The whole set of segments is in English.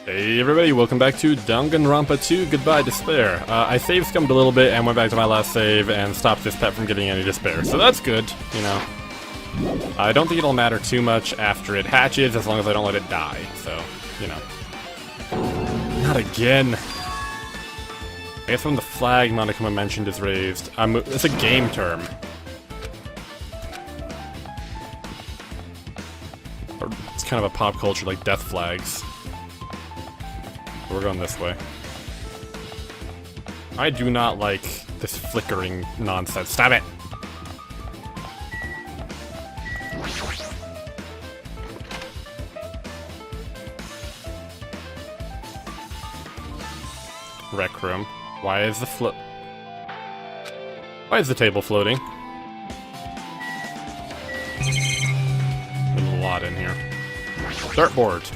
Hey everybody, welcome back to Danganronpa 2, Goodbye Despair. I save scummed a little bit and went back to my last save and stopped this pet from getting any despair, so that's good, you know. I don't think it'll matter too much after it hatches, as long as I don't let it die, so, you know. Not again. I guess when the flag Monokuma mentioned is raised, it's a game term. Or it's kind of a pop culture, like death flags. We're going this way. I do not like this flickering nonsense. Stop it! Rec room. Why is the table floating? There's a lot in here. Dartboard.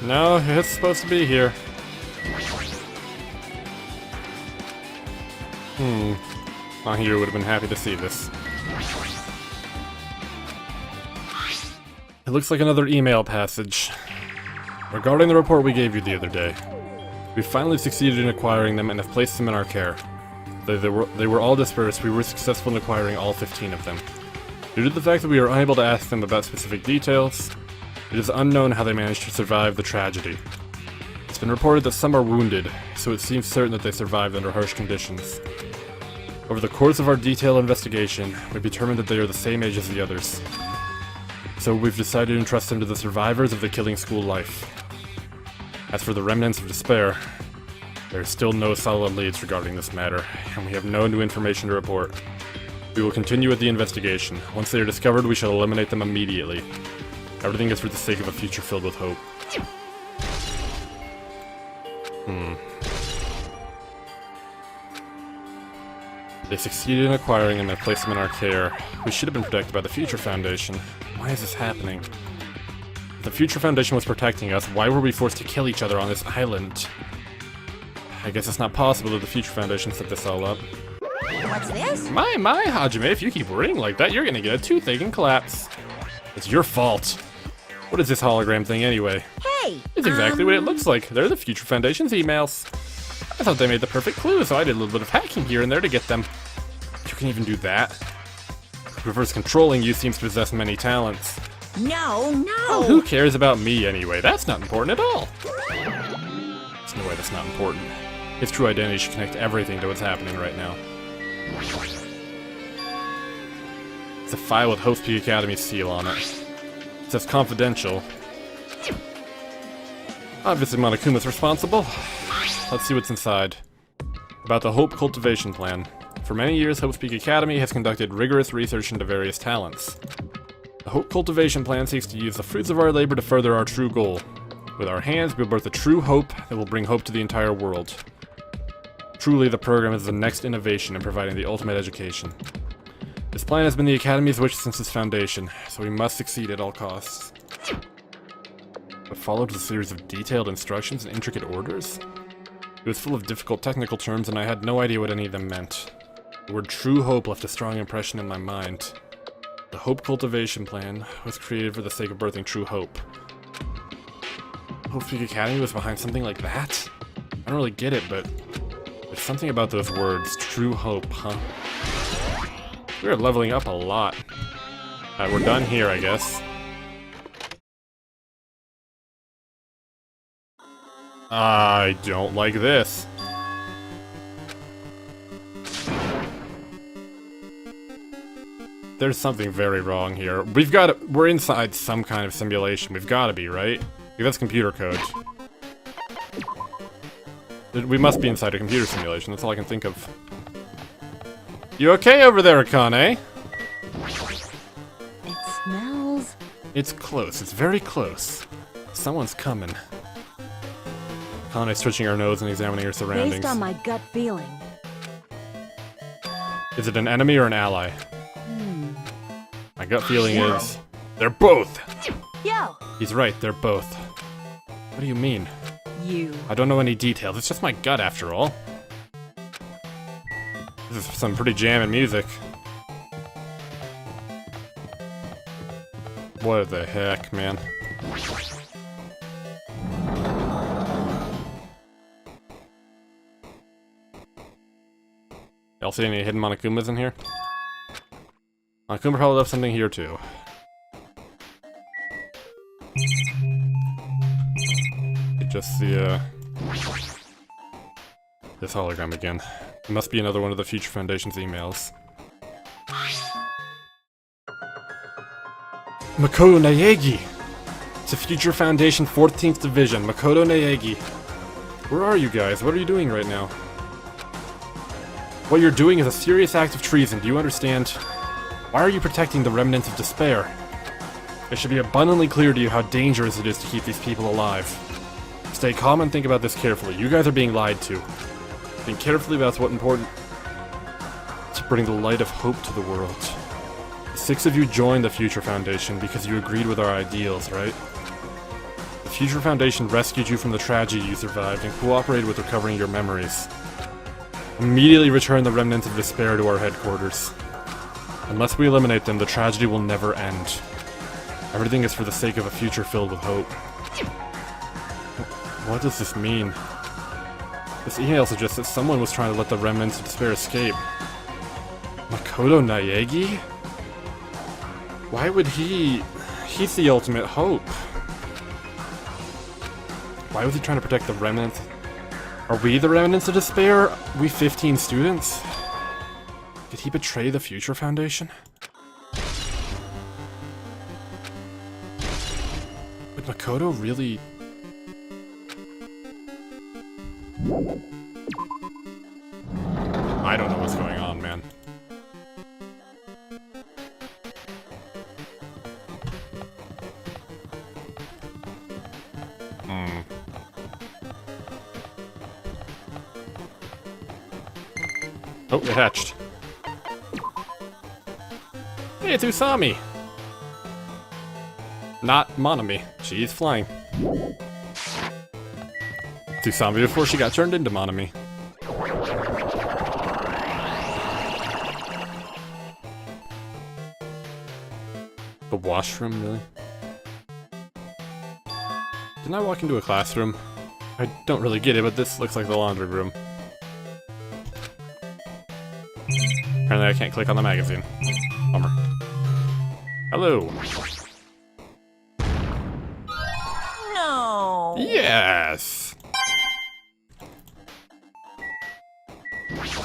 No, it's supposed to be here. Mahiro would have been happy to see this. It looks like another email passage. Regarding the report we gave you the other day, we finally succeeded in acquiring them and have placed them in our care. They were all dispersed, we were successful in acquiring all 15 of them. Due to the fact that we are unable to ask them about specific details, it is unknown how they managed to survive the tragedy. It's been reported that some are wounded, so it seems certain that they survived under harsh conditions. Over the course of our detailed investigation, we've determined that they are the same age as the others. So we've decided to entrust them to the survivors of the killing school life. As for the remnants of despair, there is still no solid leads regarding this matter, and we have no new information to report. We will continue with the investigation. Once they are discovered, we shall eliminate them immediately. Everything is for the sake of a future filled with hope. They succeeded in acquiring them and placed them in our care. We should have been protected by the Future Foundation. Why is this happening? If the Future Foundation was protecting us, why were we forced to kill each other on this island? I guess it's not possible that the Future Foundation set this all up. What's this? My, Hajime, if you keep worrying like that, you're gonna get a toothache and collapse. It's your fault. What is this hologram thing anyway? Hey! It's exactly what it looks like. They're the Future Foundation's emails. I thought they made the perfect clue, so I did a little bit of hacking here and there to get them. You can even do that? Whoever's controlling you seems to possess many talents. No! Well, who cares about me anyway? That's not important at all. There's no way that's not important. His true identity should connect everything to what's happening right now. It's a file with Host Peak Academy's seal on it. It says confidential. Obviously Monokuma's responsible. Let's see what's inside. About the Hope Cultivation Plan. For many years, Hope's Peak Academy has conducted rigorous research into various talents. The Hope Cultivation Plan seeks to use the fruits of our labor to further our true goal. With our hands, we'll birth a true hope that will bring hope to the entire world. Truly, the program is the next innovation in providing the ultimate education. This plan has been the Academy's wish since its foundation, so we must succeed at all costs. What followed was a series of detailed instructions and intricate orders. It was full of difficult technical terms, and I had no idea what any of them meant. The word True Hope left a strong impression in my mind. The Hope Cultivation Plan was created for the sake of birthing true hope. Hope Peak Academy was behind something like that? I don't really get it, but there's something about those words, True Hope, huh? We're leveling up a lot. Alright, we're done here, I guess. I don't like this. There's something very wrong here. We're inside some kind of simulation. We've gotta be, right? That's computer code. We must be inside a computer simulation, that's all I can think of. You okay over there, Akane? It smells... It's close, it's very close. Someone's coming. Akane's switching her nose and examining her surroundings. Based on my gut feeling. Is it an enemy or an ally? My gut feeling is... They're both! Yo! He's right, they're both. What do you mean? You. I don't know any details, it's just my gut after all. This is some pretty jamming music. What the heck, man? Y'all see any hidden Monokumas in here? Monokuma probably left something here too. Just the, this hologram again. It must be another one of the Future Foundation's emails. Makoto Naegi! It's a Future Foundation 14th Division, Makoto Naegi. Where are you guys? What are you doing right now? What you're doing is a serious act of treason, do you understand? Why are you protecting the remnants of despair? It should be abundantly clear to you how dangerous it is to keep these people alive. Stay calm and think about this carefully. You guys are being lied to. Think carefully about what's important to bring the light of hope to the world. The 6 of you joined the Future Foundation because you agreed with our ideals, right? The Future Foundation rescued you from the tragedy you survived and cooperated with recovering your memories. Immediately return the remnants of despair to our headquarters. Unless we eliminate them, the tragedy will never end. Everything is for the sake of a future filled with hope. What does this mean? This email suggests that someone was trying to let the remnants of despair escape. Makoto Naegi? Why would he... He's the ultimate hope. Why was he trying to protect the remnants? Are we the remnants of despair? We 15 students? Did he betray the Future Foundation? Would Makoto really... I don't know what's going on, man. Oh, it hatched. Hey, it's Usami! Not Monami. She's flying. It's Usami before she got turned into Monami. The washroom, really? Didn't I walk into a classroom? I don't really get it, but this looks like the laundry room. Apparently I can't click on the magazine. Bummer. Hello. No. Yes!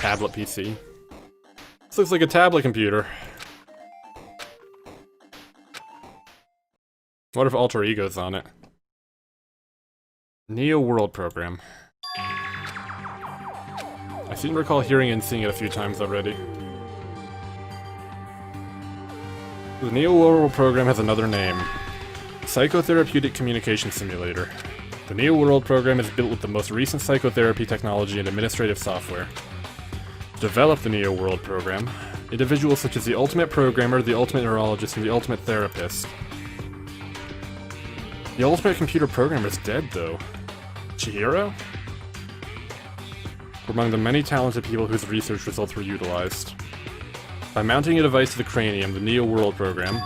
Tablet PC. This looks like a tablet computer. What if Alter Ego's on it? Neo World program. I seem to recall hearing and seeing it a few times already. The Neo World program has another name. Psychotherapeutic Communication Simulator. The Neo World program is built with the most recent psychotherapy technology and administrative software. To develop the Neo World program, individuals such as the Ultimate Programmer, the Ultimate Neurologist, and the Ultimate Therapist. The Ultimate Computer Programmer is dead, though. Chihiro? Were among the many talented people whose research results were utilized. By mounting a device to the cranium, the Neo World program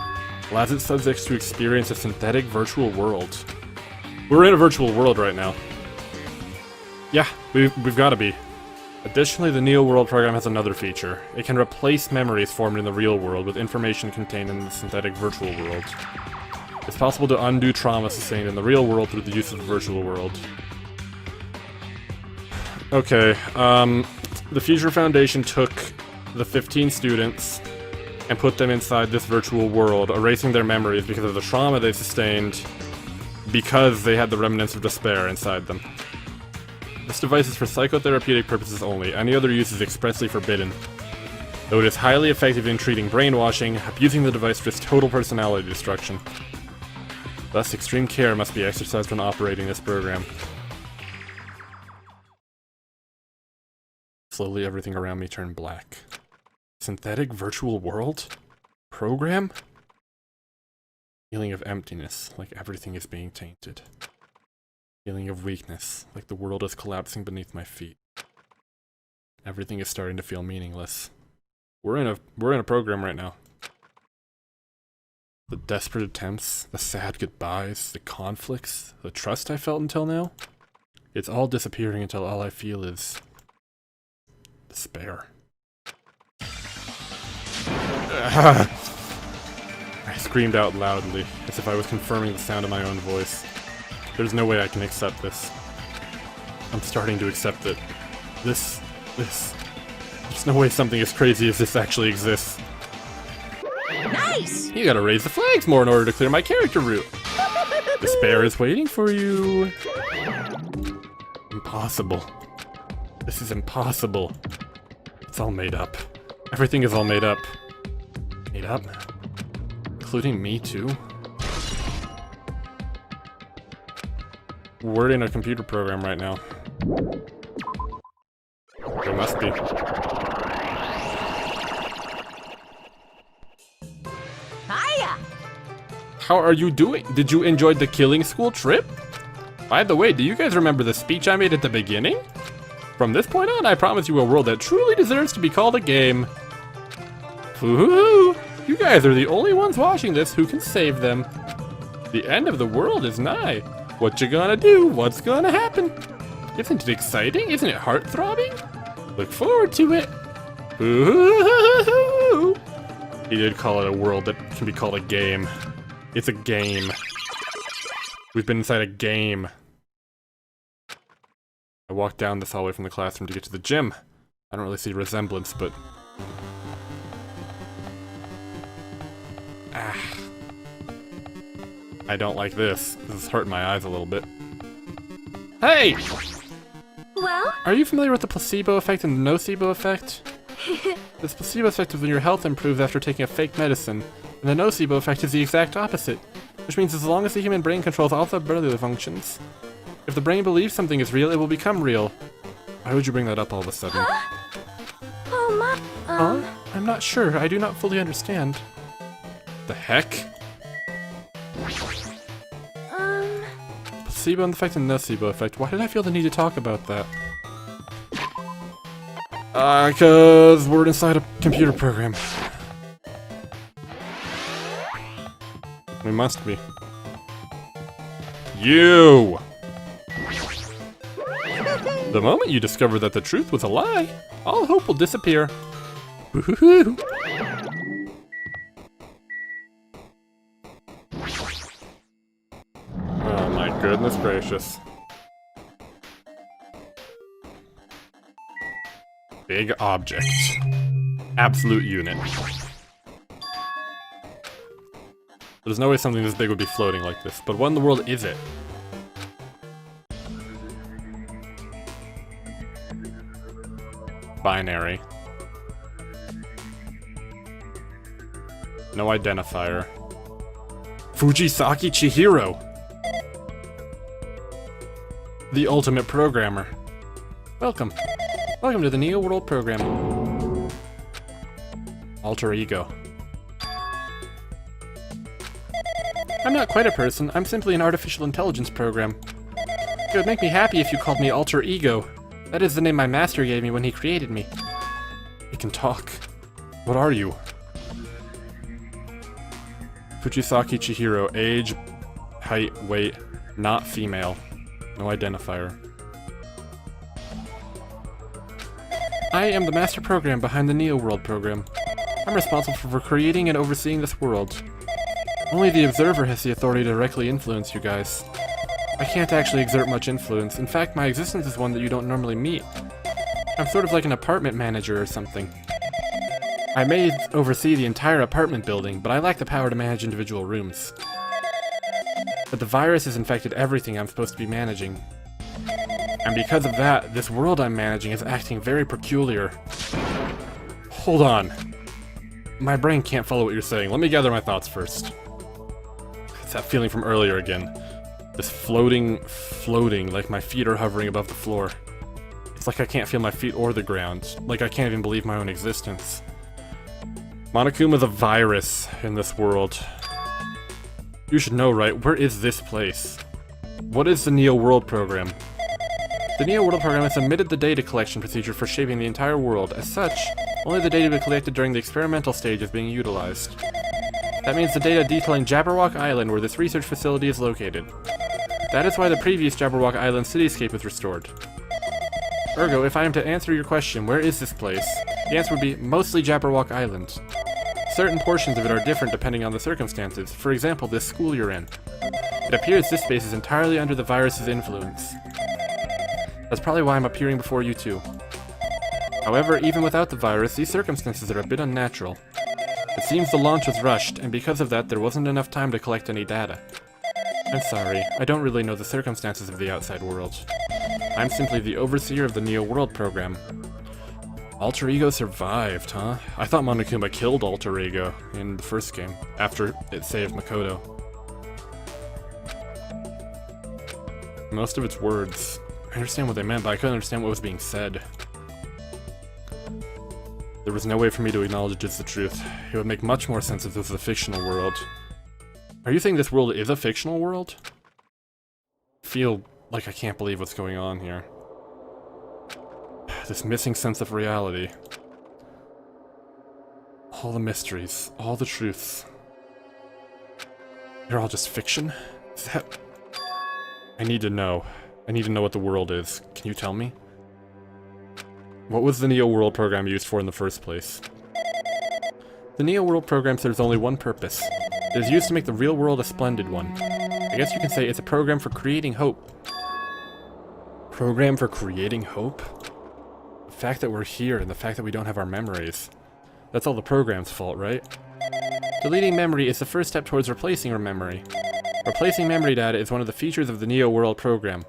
allows its subjects to experience a synthetic virtual world. We're in a virtual world right now. Yeah, we've got to be. Additionally, the Neo World program has another feature. It can replace memories formed in the real world with information contained in the synthetic virtual world. It's possible to undo trauma sustained in the real world through the use of the virtual world. Okay, the Future Foundation took the 15 students and put them inside this virtual world, erasing their memories because of the trauma they sustained because they had the remnants of despair inside them. This device is for psychotherapeutic purposes only. Any other use is expressly forbidden. Though it is highly effective in treating brainwashing, abusing the device risks total personality destruction. Thus, extreme care must be exercised when operating this program. Slowly, everything around me turned black. Synthetic virtual world? Program? Feeling of emptiness, like everything is being tainted. Feeling of weakness, like the world is collapsing beneath my feet. Everything is starting to feel meaningless. We're in a program right now. The desperate attempts, the sad goodbyes, the conflicts, the trust I felt until now, it's all disappearing until all I feel is despair. I screamed out loudly, as if I was confirming the sound of my own voice. There's no way I can accept this. I'm starting to accept it. There's no way something as crazy as this actually exists. Nice! You gotta raise the flags more in order to clear my character route. Despair is waiting for you. Impossible. This is impossible. It's all made up. Everything is all made up. Made up? Including me too? We're in a computer program right now. There must be. Hiya! How are you doing? Did you enjoy the killing school trip? By the way, do you guys remember the speech I made at the beginning? From this point on, I promise you a world that truly deserves to be called a game. Woohoo! You guys are the only ones watching this who can save them. The end of the world is nigh. What you gonna do? What's gonna happen? Isn't it exciting? Isn't it heart-throbbing? Look forward to it. Woohoo! He did call it a world that can be called a game. It's a game. We've been inside a game. I walked down this hallway from the classroom to get to the gym. I don't really see resemblance, but... I don't like this. This is hurting my eyes a little bit. Hey! Well? Are you familiar with the placebo effect and the nocebo effect? This placebo effect is when your health improves after taking a fake medicine, and the nocebo effect is the exact opposite, which means as long as the human brain controls all the bodily functions, if the brain believes something is real, it will become real. Why would you bring that up all of a sudden? Huh? Oh my... Huh? I'm not sure. I do not fully understand. The heck? Placebo effect and nocebo effect. Why did I feel the need to talk about that? Cause we're inside a computer program. We must be. You! The moment you discover that the truth was a lie, all hope will disappear. Woohoo! Oh my goodness gracious. Big object. Absolute unit. There's no way something this big would be floating like this, but what in the world is it? Binary. No identifier. Fujisaki Chihiro! The ultimate programmer. Welcome. Welcome to the Neo World program. Alter ego. I'm not quite a person, I'm simply an artificial intelligence program. It would make me happy if you called me Alter Ego. That is the name my master gave me when he created me. He can talk. What are you? Fujisaki Chihiro, age, height, weight, not female. No identifier. I am the master program behind the Neo World program. I'm responsible for creating and overseeing this world. Only the observer has the authority to directly influence you guys. I can't actually exert much influence. In fact, my existence is one that you don't normally meet. I'm sort of like an apartment manager or something. I may oversee the entire apartment building, but I lack the power to manage individual rooms. But the virus has infected everything I'm supposed to be managing. And because of that, this world I'm managing is acting very peculiar. Hold on. My brain can't follow what you're saying. Let me gather my thoughts first. It's that feeling from earlier again. This floating, like my feet are hovering above the floor. It's like I can't feel my feet or the ground. Like I can't even believe my own existence. Monokuma's a virus in this world. You should know, right? Where is this place? What is the Neo World program? The Neo World program has submitted the data collection procedure for shaping the entire world. As such, only the data we collected during the experimental stage is being utilized. That means the data detailing Jabberwock Island, where this research facility is located. That is why the previous Jabberwock Island cityscape was restored. Ergo, if I am to answer your question, where is this place? The answer would be mostly Jabberwock Island. certain portions of it are different depending on the circumstances. For example, this school you're in. It appears this space is entirely under the virus's influence. That's probably why I'm appearing before you too. However, even without the virus, these circumstances are a bit unnatural. It seems the launch was rushed, and because of that, there wasn't enough time to collect any data. I'm sorry, I don't really know the circumstances of the outside world. I'm simply the overseer of the Neo World program. Alter Ego survived, huh? I thought Monokuma killed Alter Ego in the first game, after it saved Makoto. Most of its words, I understand what they meant, but I couldn't understand what was being said. There was no way for me to acknowledge it's the truth. It would make much more sense if this was a fictional world. Are you saying this world is a fictional world? I feel like I can't believe what's going on here. This missing sense of reality. All the mysteries, all the truths. They're all just fiction? Is that... I need to know. I need to know what the world is. Can you tell me? What was the Neo World program used for in the first place? The Neo World program serves only one purpose. It is used to make the real world a splendid one. I guess you can say it's a program for creating hope. Program for creating hope? The fact that we're here and the fact that we don't have our memories. That's all the program's fault, right? Deleting memory is the first step towards replacing our memory. Replacing memory data is one of the features of the Neo World program.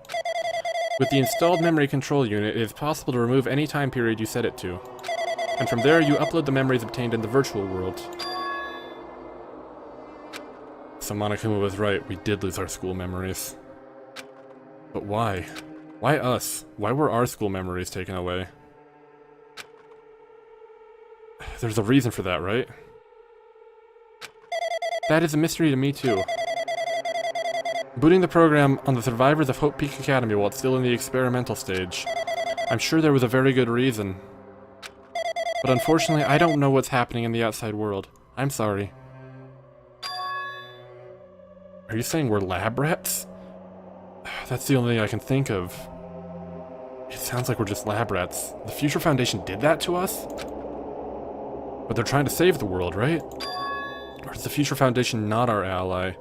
With the installed memory control unit, it is possible to remove any time period you set it to. And from there, you upload the memories obtained in the virtual world. So Monokuma was right, we did lose our school memories. But why? Why us? Why were our school memories taken away? There's a reason for that, right? That is a mystery to me too. Booting the program on the survivors of Hope Peak Academy while it's still in the experimental stage. I'm sure there was a very good reason. But unfortunately, I don't know what's happening in the outside world. I'm sorry. Are you saying we're lab rats? That's the only thing I can think of. It sounds like we're just lab rats. The Future Foundation did that to us? But they're trying to save the world, right? Or is the Future Foundation not our ally?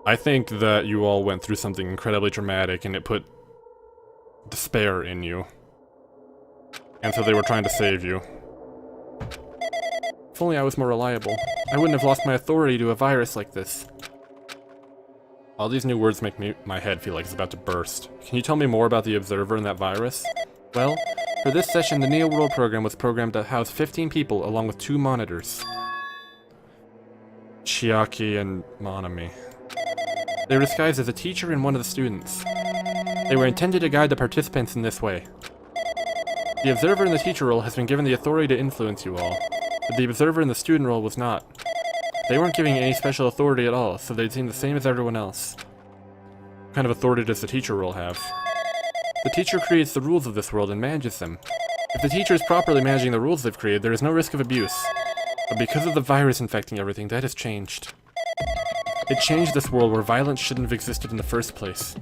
I think that you all went through something incredibly traumatic and it put despair in you. And so they were trying to save you. If only I was more reliable. I wouldn't have lost my authority to a virus like this. All these new words make my head feel like it's about to burst. Can you tell me more about the Observer and that virus? Well, for this session, the Neo World program was programmed to house 15 people along with 2 monitors. Chiaki and Monami. They were disguised as a teacher and one of the students. They were intended to guide the participants in this way. The Observer in the teacher role has been given the authority to influence you all, but the Observer in the student role was not. They weren't giving any special authority at all, so they'd seem the same as everyone else. What kind of authority does the teacher role have? The teacher creates the rules of this world and manages them. If the teacher is properly managing the rules they've created, there is no risk of abuse. But because of the virus infecting everything, that has changed. It changed this world where violence shouldn't have existed in the first place.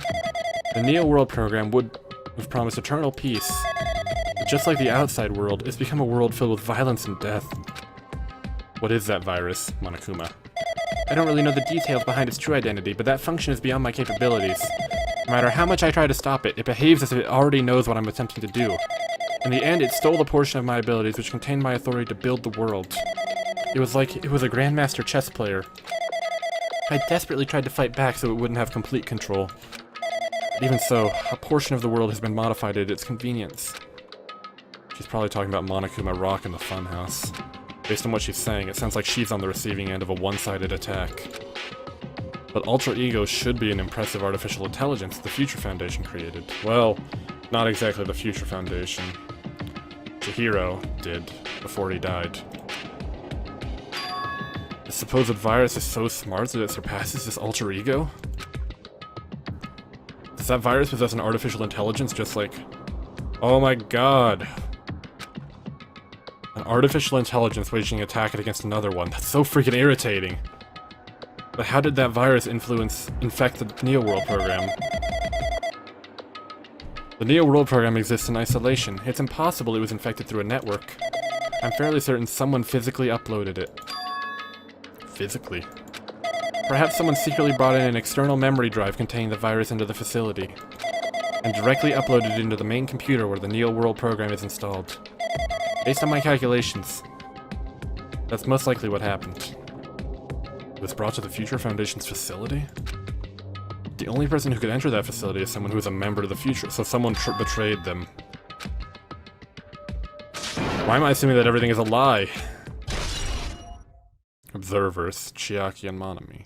The Neo World program would have promised eternal peace. But just like the outside world, it's become a world filled with violence and death. What is that virus, Monokuma? I don't really know the details behind its true identity, but that function is beyond my capabilities. No matter how much I try to stop it, it behaves as if it already knows what I'm attempting to do. In the end, it stole a portion of my abilities which contained my authority to build the world. It was like it was a grandmaster chess player. I desperately tried to fight back so it wouldn't have complete control. But even so, a portion of the world has been modified at its convenience. She's probably talking about Monokuma Rock in the funhouse. Based on what she's saying, it sounds like she's on the receiving end of a one-sided attack. But Alter Ego should be an impressive artificial intelligence the Future Foundation created. Well, not exactly the Future Foundation. Chihiro did, before he died. The supposed virus is so smart that it surpasses this Alter Ego? Does that virus possess an artificial intelligence just like... Oh my god! An artificial intelligence waging an attack against another one. That's so freaking irritating. But how did that virus infect the Neo World program? The Neo World program exists in isolation. It's impossible it was infected through a network. I'm fairly certain someone physically uploaded it. Physically. Perhaps someone secretly brought in an external memory drive containing the virus into the facility, and directly uploaded it into the main computer where the Neo-World program is installed. Based on my calculations, that's most likely what happened. It was brought to the Future Foundation's facility? The only person who could enter that facility is someone who is a member of the Future, so someone betrayed them. Why am I assuming that everything is a lie? Observers, Chiaki and Monami.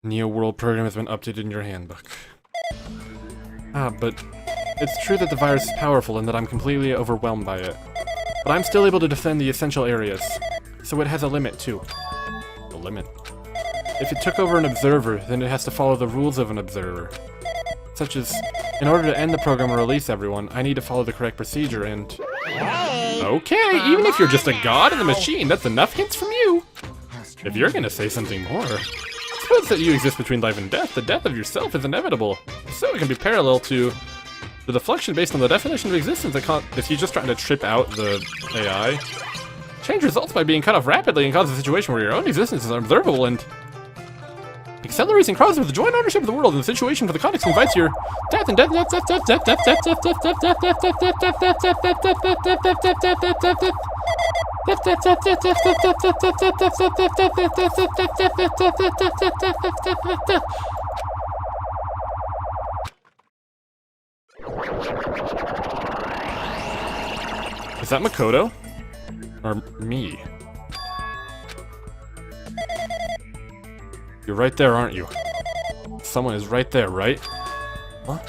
Neo-World program has been updated in your handbook. But it's true that the virus is powerful and that I'm completely overwhelmed by it. But I'm still able to defend the essential areas, so it has a limit too. A limit? If it took over an observer, then it has to follow the rules of an observer. Such as, in order to end the program or release everyone, I need to follow the correct procedure and... Okay, even if you're just a god in the machine, that's enough hints from you! If you're gonna say something more... Suppose that you exist between life and death, the death of yourself is inevitable. So it can be parallel to the deflection based on the definition of existence that if you're just trying to trip out the AI. Change results by being cut off rapidly and cause a situation where your own existence is unobservable and accelerates and crosses with the joint ownership of the world, and the situation for the context invites your death and death. Is that Makoto? Or me? You're right there, aren't you? Someone is right there, right? Huh?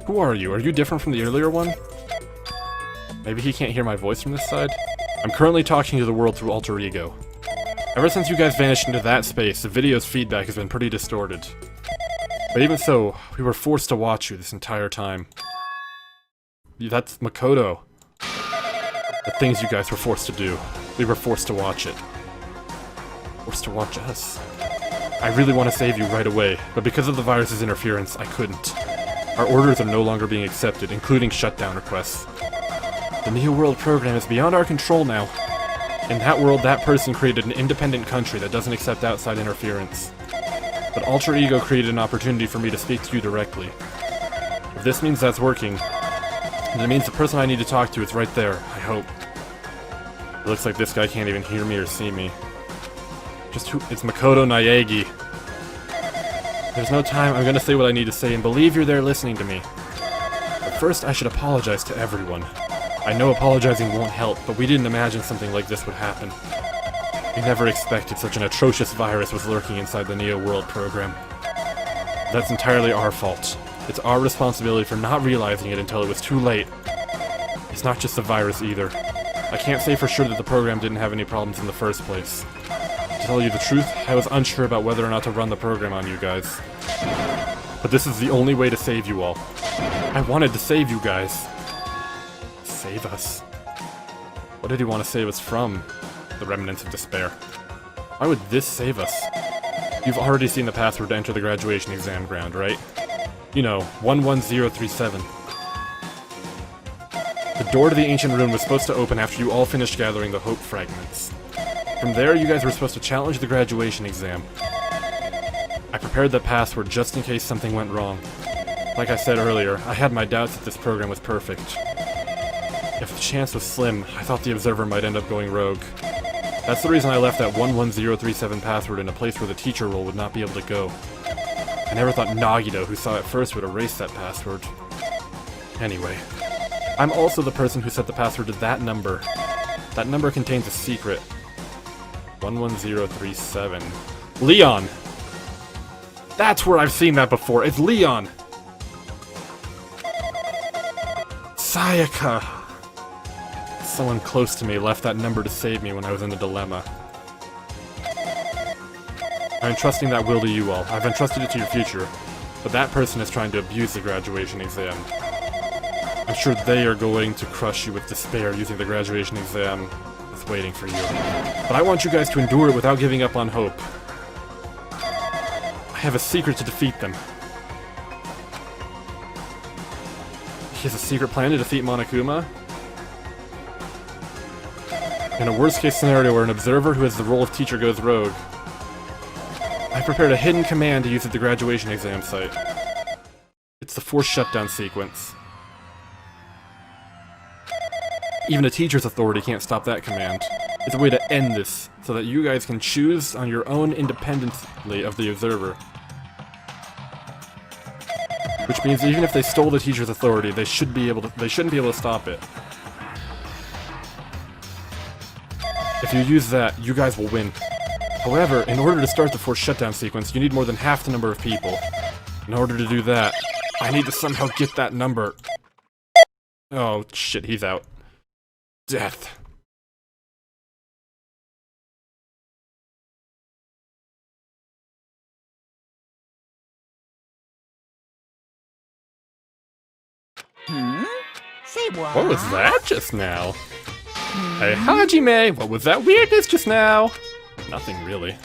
Who are you? Are you different from the earlier one? Maybe he can't hear my voice from this side? I'm currently talking to the world through alter ego. Ever since you guys vanished into that space, the video's feedback has been pretty distorted. But even so, we were forced to watch you this entire time. That's Makoto. The things you guys were forced to do. We were forced to watch it. Forced to watch us. I really want to save you right away, but because of the virus's interference, I couldn't. Our orders are no longer being accepted, including shutdown requests. The Neo-World program is beyond our control now. In that world, that person created an independent country that doesn't accept outside interference. But Alter Ego created an opportunity for me to speak to you directly. If this means that's working, then it means the person I need to talk to is right there, I hope. It looks like this guy can't even hear me or see me. Just who? It's Makoto Naegi. There's no time, I'm gonna say what I need to say and believe you're there listening to me. But first, I should apologize to everyone. I know apologizing won't help, but we didn't imagine something like this would happen. We never expected such an atrocious virus was lurking inside the Neo-World program. That's entirely our fault. It's our responsibility for not realizing it until it was too late. It's not just the virus either. I can't say for sure that the program didn't have any problems in the first place. To tell you the truth, I was unsure about whether or not to run the program on you guys. But this is the only way to save you all. I wanted to save you guys. Save us? What did he want to save us from? The remnants of despair. Why would this save us? You've already seen the password to enter the graduation exam ground, right? You know, 11037. The door to the ancient room was supposed to open after you all finished gathering the hope fragments. From there, you guys were supposed to challenge the graduation exam. I prepared the password just in case something went wrong. Like I said earlier, I had my doubts that this program was perfect. If the chance was slim, I thought the observer might end up going rogue. That's the reason I left that 11037 password in a place where the teacher role would not be able to go. I never thought Nagito, who saw it first, would erase that password. Anyway, I'm also the person who set the password to that number. That number contains a secret. 11037. Leon! That's where I've seen that before. It's Leon! Sayaka! Someone close to me left that number to save me when I was in a dilemma. I'm entrusting that will to you all. I've entrusted it to your future. But that person is trying to abuse the graduation exam. I'm sure they are going to crush you with despair using the graduation exam that's waiting for you. But I want you guys to endure it without giving up on hope. I have a secret to defeat them. He has a secret plan to defeat Monokuma? In a worst-case scenario where an observer who has the role of teacher goes rogue, I prepared a hidden command to use at the graduation exam site. It's the forced shutdown sequence. Even a teacher's authority can't stop that command. It's a way to end this, so that you guys can choose on your own independently of the observer. Which means even if they stole the teacher's authority, they shouldn't be able to stop it. If you use that, you guys will win. However, in order to start the forced shutdown sequence, you need more than half the number of people. In order to do that, I need to somehow get that number. Oh shit, he's out. Death. Say what? What was that just now? Hey, Hajime, what was that weirdness just now? Nothing really.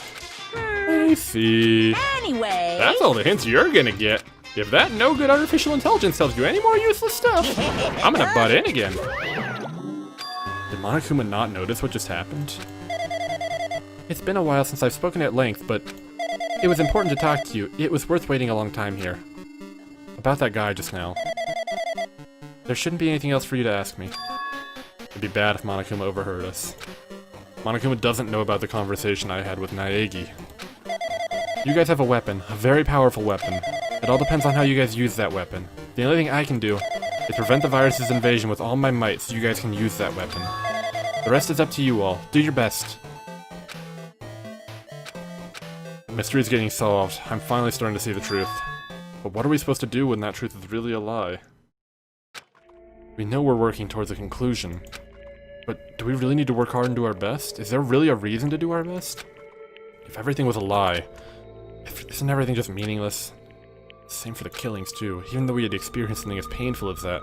I see. Anyway. That's all the hints you're gonna get. If that no-good artificial intelligence tells you any more useless stuff, I'm gonna butt in again. Did Monokuma not notice what just happened? It's been a while since I've spoken at length, but it was important to talk to you. It was worth waiting a long time here. About that guy just now. There shouldn't be anything else for you to ask me. It'd be bad if Monokuma overheard us. Monokuma doesn't know about the conversation I had with Naegi. You guys have a weapon, a very powerful weapon. It all depends on how you guys use that weapon. The only thing I can do is prevent the virus's invasion with all my might so you guys can use that weapon. The rest is up to you all. Do your best. The mystery's getting solved. I'm finally starting to see the truth. But what are we supposed to do when that truth is really a lie? We know we're working towards a conclusion. But do we really need to work hard and do our best? Is there really a reason to do our best? If everything was a lie, isn't everything just meaningless? Same for the killings too, even though we had experienced something as painful as that.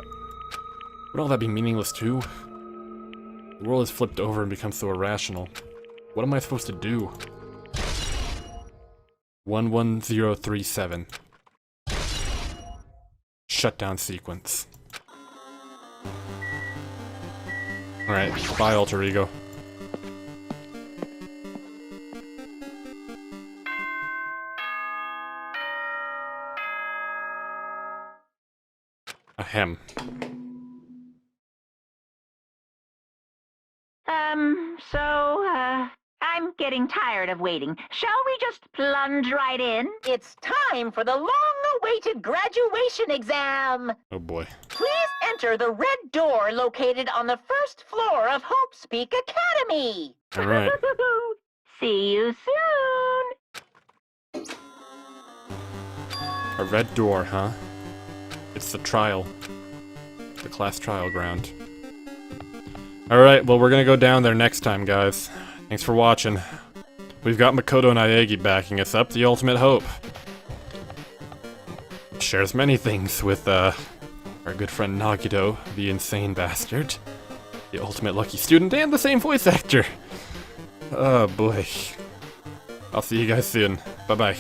Would all that be meaningless too? The world has flipped over and become so irrational. What am I supposed to do? 11037. Shutdown sequence. Alright, bye alter ego. Ahem. I'm getting tired of waiting. Shall we just plunge right in? It's time for the long-awaited graduation exam. Oh boy. Please enter the red door located on the first floor of Hope Speak Academy. Alright. See you soon. A red door, huh? It's the trial. The class trial ground. Alright, well we're gonna go down there next time, guys. Thanks for watching. We've got Makoto Naegi backing us up, the ultimate hope. Shares many things with, our good friend Nagito, the insane bastard. The ultimate lucky student and the same voice actor. Oh boy. I'll see you guys soon. Bye-bye.